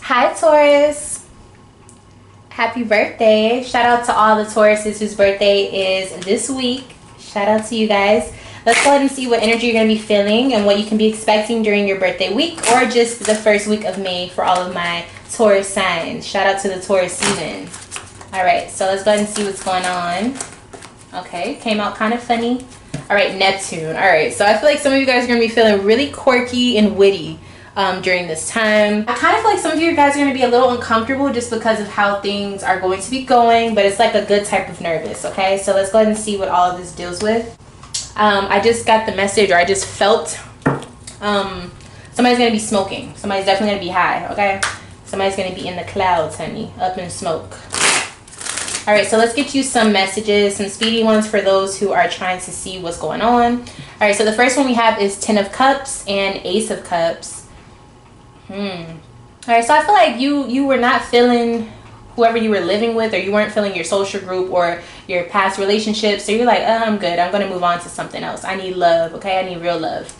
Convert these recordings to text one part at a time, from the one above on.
Hi Taurus, happy birthday. Shout out to all the Tauruses whose birthday is this week. Shout out to you guys. Let's go ahead and see what energy you're going to be feeling and what you can be expecting during your birthday week or just the first week of May for all of my Taurus signs. Shout out to the Taurus season. Alright, so let's go ahead and see what's going on. Okay, came out kind of funny. Alright, Neptune. Alright, so I feel like some of you guys are going to be feeling really quirky and witty during this time. I kind of feel like some of you guys are going to be a little uncomfortable just because of how things are going to be going, but it's like a good type of nervous, okay? So let's go ahead and see what all of this deals with. I just got the message, or I just felt somebody's going to be smoking. Somebody's definitely going to be high, okay? Somebody's going to be in the clouds, honey, up in smoke. All right, so let's get you some messages, some speedy ones for those who are trying to see what's going on. All right, so the first one we have is 10 of Cups and Ace of Cups. All right, so I feel like you were not feeling whoever you were living with, or you weren't feeling your social group or your past relationships. So you're like, oh, I'm good. I'm going to move on to something else. I need love, okay? I need real love.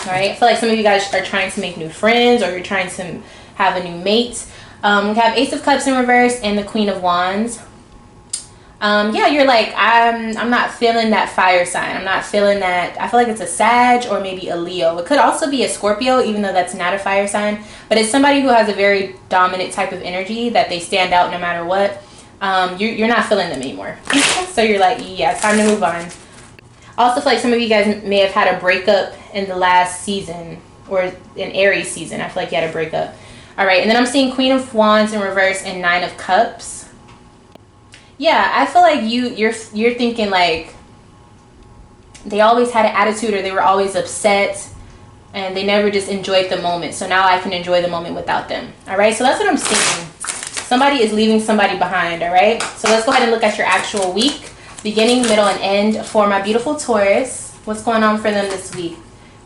All right, I feel like some of you guys are trying to make new friends, or you're trying to have a new mate. We have Ace of Cups in reverse and the Queen of Wands. Yeah, you're like, I'm not feeling that fire sign. I'm not feeling that. I feel like it's a Sag or maybe a Leo. It could also be a Scorpio, even though that's not a fire sign. But it's somebody who has a very dominant type of energy that they stand out no matter what. You're not feeling them anymore. So you're like, yeah, time to move on. I also feel like some of you guys may have had a breakup in the last season, or an Aries season. I feel like you had a breakup. All right, and then I'm seeing Queen of Wands in reverse and 9 of Cups. Yeah, I feel like you're thinking like they always had an attitude, or they were always upset and they never just enjoyed the moment. So now I can enjoy the moment without them. All right, so that's what I'm seeing. Somebody is leaving somebody behind. All right, so let's go ahead and look at your actual week, beginning, middle, and end for my beautiful Taurus. What's going on for them this week?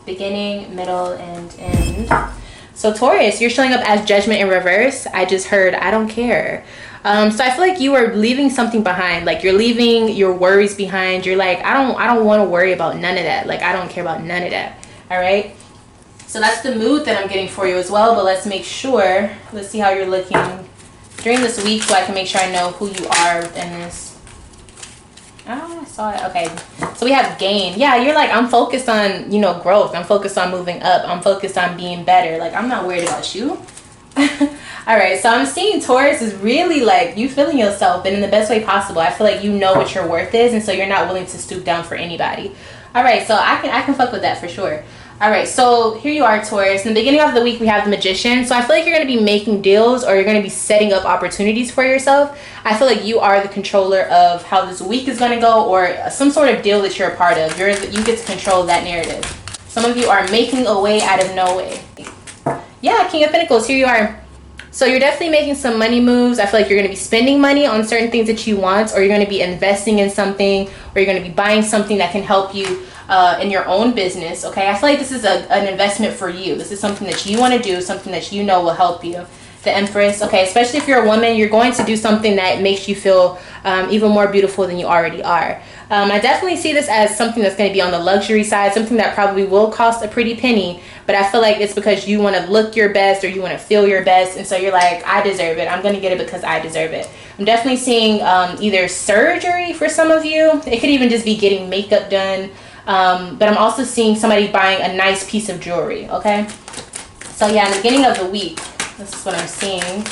Beginning, middle, and end. So Taurus, you're showing up as Judgment in reverse. I just heard, I don't care. So I feel like you are leaving something behind. Like you're leaving your worries behind. You're like, I don't want to worry about none of that. Like I don't care about none of that. All right. So that's the mood that I'm getting for you as well. But let's make sure. Let's see how you're looking during this week, so I can make sure I know who you are within this. Oh, I saw it. Okay. So we have gain. Yeah, you're like, I'm focused on, growth. I'm focused on moving up. I'm focused on being better. Like I'm not worried about you. All right, so I'm seeing Taurus is really like you feeling yourself, and in the best way possible. I feel like you know what your worth is, and so you're not willing to stoop down for anybody. All right, so I can fuck with that for sure. All right, so here you are, Taurus. In the beginning of the week, we have the Magician. So I feel like you're going to be making deals, or you're going to be setting up opportunities for yourself. I feel like you are the controller of how this week is going to go, or some sort of deal that you're a part of. You get to control that narrative. Some of you are making a way out of no way. Yeah, King of Pentacles, here you are. So you're definitely making some money moves. I feel like you're going to be spending money on certain things that you want, or you're going to be investing in something, or you're going to be buying something that can help you in your own business. Okay, I feel like this is an investment for you. This is something that you want to do, something that you know will help you. The Empress. Okay, especially if you're a woman, you're going to do something that makes you feel even more beautiful than you already are. I definitely see this as something that's going to be on the luxury side, something that probably will cost a pretty penny, but I feel like it's because you want to look your best, or you want to feel your best, and so you're like, I deserve it. I'm going to get it because I deserve it. I'm definitely seeing either surgery for some of you. It could even just be getting makeup done, but I'm also seeing somebody buying a nice piece of jewelry, okay? So yeah, in the beginning of the week, this is what I'm seeing.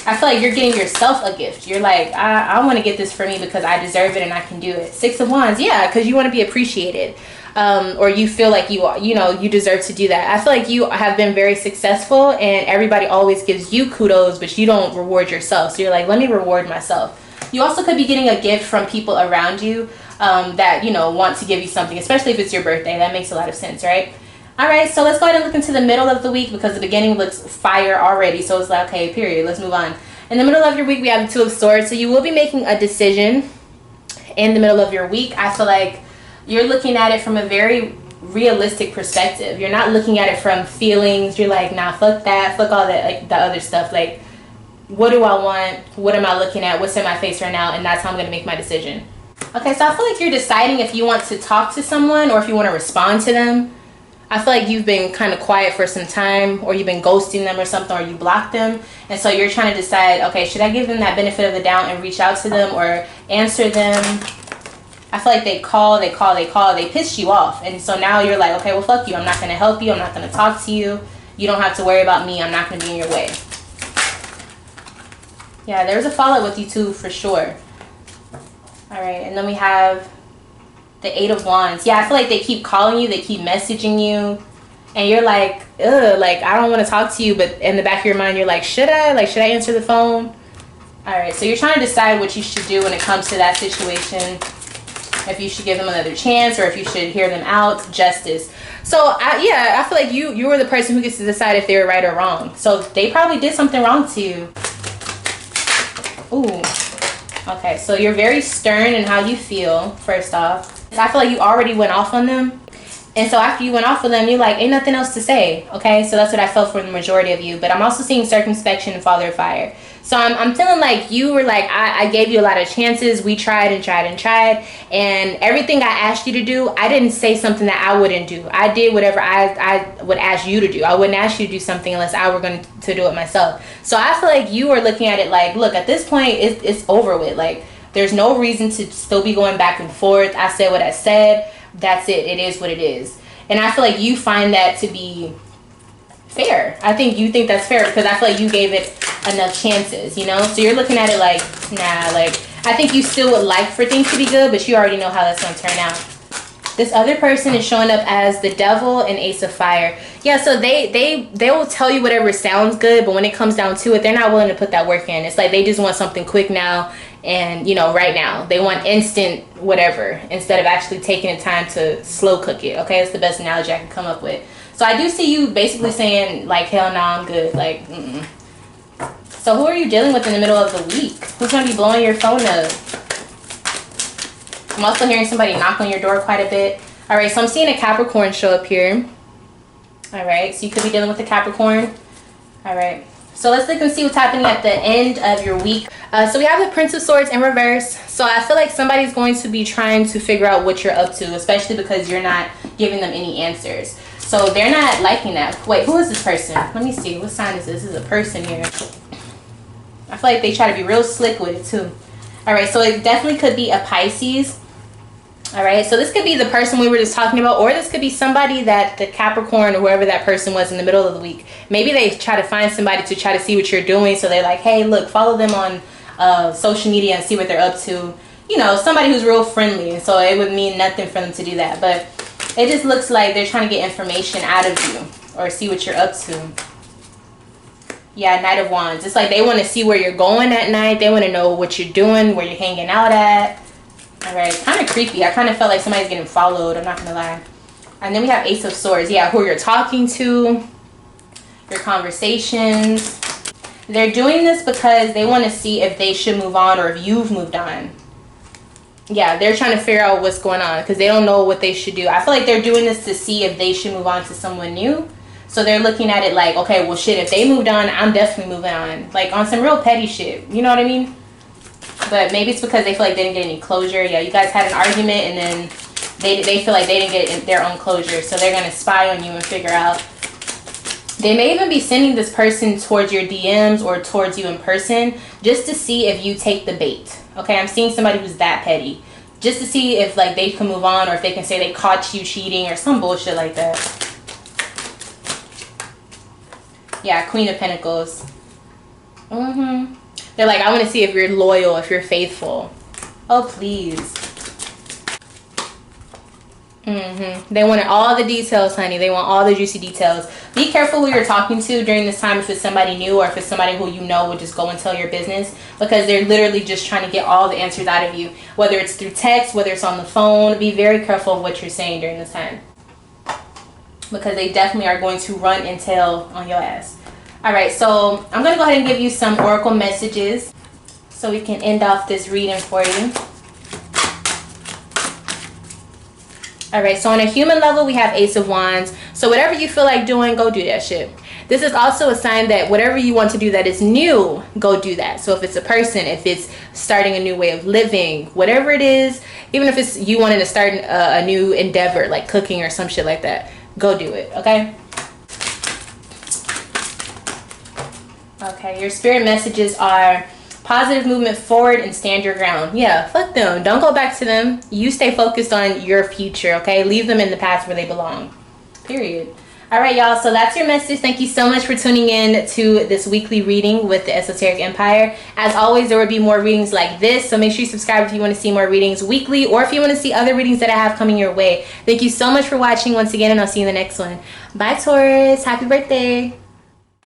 I feel like you're getting yourself a gift. You're like, I want to get this for me because I deserve it and I can do it. 6 of Wands, yeah, because you want to be appreciated. Or you feel like you deserve to do that. I feel like you have been very successful, and everybody always gives you kudos, but you don't reward yourself. So you're like, let me reward myself. You also could be getting a gift from people around you that, want to give you something, especially if it's your birthday. That makes a lot of sense, right? All right, so let's go ahead and look into the middle of the week, because the beginning looks fire already. So it's like, okay, period. Let's move on. In the middle of your week, we have the 2 of Swords. So you will be making a decision in the middle of your week. I feel like you're looking at it from a very realistic perspective. You're not looking at it from feelings. You're like, nah, fuck that. Fuck all that, like the other stuff. Like, what do I want? What am I looking at? What's in my face right now? And that's how I'm going to make my decision. Okay, so I feel like you're deciding if you want to talk to someone or if you want to respond to them. I feel like you've been kind of quiet for some time, or you've been ghosting them or something, or you blocked them. And so you're trying to decide, okay, should I give them that benefit of the doubt and reach out to them or answer them? I feel like they pissed you off. And so now you're like, okay, well, fuck you. I'm not going to help you. I'm not going to talk to you. You don't have to worry about me. I'm not going to be in your way. Yeah, there's a fallout with you too, for sure. All right, and then we have the 8 of Wands. Yeah, I feel like they keep calling you. They keep messaging you. And you're like, ugh, like, I don't want to talk to you. But in the back of your mind, you're like, should I? Like, should I answer the phone? All right, so you're trying to decide what you should do when it comes to that situation. If you should give them another chance, or if you should hear them out. Justice. So I feel like you were the person who gets to decide if they were right or wrong. So they probably did something wrong to you. Ooh. Okay, so you're very stern in how you feel, first off. I feel like you already went off on them. And so after you went off with them, you're like, ain't nothing else to say. Okay, so that's what I felt for the majority of you. But I'm also seeing circumspection and father of fire. So I'm feeling like you were like, I gave you a lot of chances. We tried and tried and tried. And everything I asked you to do, I didn't say something that I wouldn't do. I did whatever I would ask you to do. I wouldn't ask you to do something unless I were going to do it myself. So I feel like you were looking at it like, look, at this point, it's over with. Like, there's no reason to still be going back and forth. I said what I said. That's it. It is what it is. And I feel like you find that to be fair. I think you think that's fair because I feel like you gave it enough chances, you know? So you're looking at it like, nah, like, I think you still would like for things to be good, but you already know how that's going to turn out. This other person is showing up as the Devil and Ace of Fire. Yeah, so they will tell you whatever sounds good, but when it comes down to it, they're not willing to put that work in. It's like they just want something quick now and, you know, right now. They want instant whatever instead of actually taking the time to slow cook it, okay? That's the best analogy I can come up with. So I do see you basically saying, like, hell no, I'm good. Like, mm-mm. So who are you dealing with in the middle of the week? Who's going to be blowing your phone up? I'm also hearing somebody knock on your door quite a bit. All right, so I'm seeing a Capricorn show up here. All right, so you could be dealing with a Capricorn. All right, so let's look and see what's happening at the end of your week. So we have the Prince of Swords in reverse. So I feel like somebody's going to be trying to figure out what you're up to, especially because you're not giving them any answers. So they're not liking that. Wait, who is this person? Let me see. What sign is this? This is a person here. I feel like they try to be real slick with it too. All right, so it definitely could be a Pisces. All right, so this could be the person we were just talking about, or this could be somebody that the Capricorn or whoever that person was in the middle of the week. Maybe they try to find somebody to try to see what you're doing. So they're like, hey, look, follow them on social media and see what they're up to. You know, somebody who's real friendly. And so it would mean nothing for them to do that. But it just looks like they're trying to get information out of you or see what you're up to. Yeah, Knight of Wands. It's like they want to see where you're going at night. They want to know what you're doing, where you're hanging out at. All right, kind of creepy. I kind of felt like somebody's getting followed. I'm not going to lie. And then we have Ace of Swords. Yeah, who you're talking to, your conversations. They're doing this because they want to see if they should move on or if you've moved on. Yeah, they're trying to figure out what's going on because they don't know what they should do. I feel like they're doing this to see if they should move on to someone new. So they're looking at it like, okay, well, shit, if they moved on, I'm definitely moving on. Like on some real petty shit. You know what I mean? But maybe it's because they feel like they didn't get any closure. Yeah, you guys had an argument and then they feel like they didn't get their own closure. So they're going to spy on you and figure out. They may even be sending this person towards your DMs or towards you in person just to see if you take the bait. Okay, I'm seeing somebody who's that petty. Just to see if like they can move on or if they can say they caught you cheating or some bullshit like that. Yeah, Queen of Pentacles. They're like, I want to see if you're loyal, if you're faithful. Oh, please. They wanted all the details, honey. They want all the juicy details. Be careful who you're talking to during this time, if it's somebody new or if it's somebody who you know will just go and tell your business, because they're literally just trying to get all the answers out of you, whether it's through text, whether it's on the phone. Be very careful of what you're saying during this time, because they definitely are going to run and tell on your ass. All right, so I'm going to go ahead and give you some oracle messages so we can end off this reading for you. All right, so on a human level, we have Ace of Wands. So whatever you feel like doing, go do that shit. This is also a sign that whatever you want to do that is new, go do that. So if it's a person, if it's starting a new way of living, whatever it is, even if it's you wanting to start a new endeavor like cooking or some shit like that, go do it, okay? Okay, your spirit messages are positive movement forward and stand your ground. Yeah, fuck them. Don't go back to them. You stay focused on your future, okay? Leave them in the past where they belong. Period. All right, y'all. So that's your message. Thank you so much for tuning in to this weekly reading with the Esoteric Empire. As always, there will be more readings like this. So make sure you subscribe if you want to see more readings weekly, or if you want to see other readings that I have coming your way. Thank you so much for watching once again, and I'll see you in the next one. Bye, Taurus. Happy birthday.